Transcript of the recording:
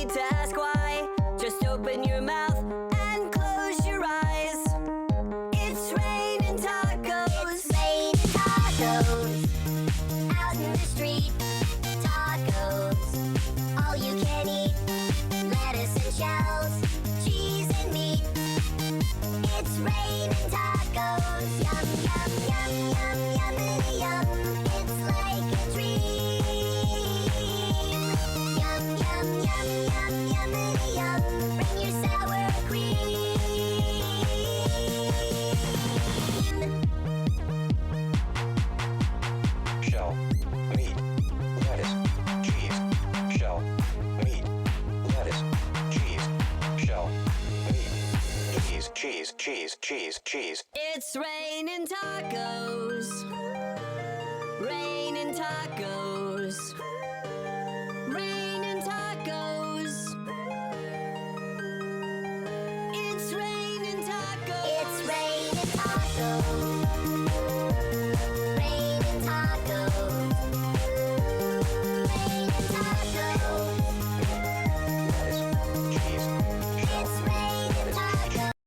need to ask why. Just open your mouth and close your eyes. It's raining tacos. It's raining tacos out in the street. Tacos, all you can eat. Lettuce and shells, cheese and meat. It's raining tacos. Yum, yum, yum, yum, yummity yum. It's like a dream. Yum, yum, yum, yum, yummity yum. Bring your sour cream. Shell, meat, lettuce, cheese. Shell, meat, lettuce, cheese. Shell, meat, cheese. It's raining tacos. Raining tacos. Raining tacos. It's raining tacos. It's raining tacos.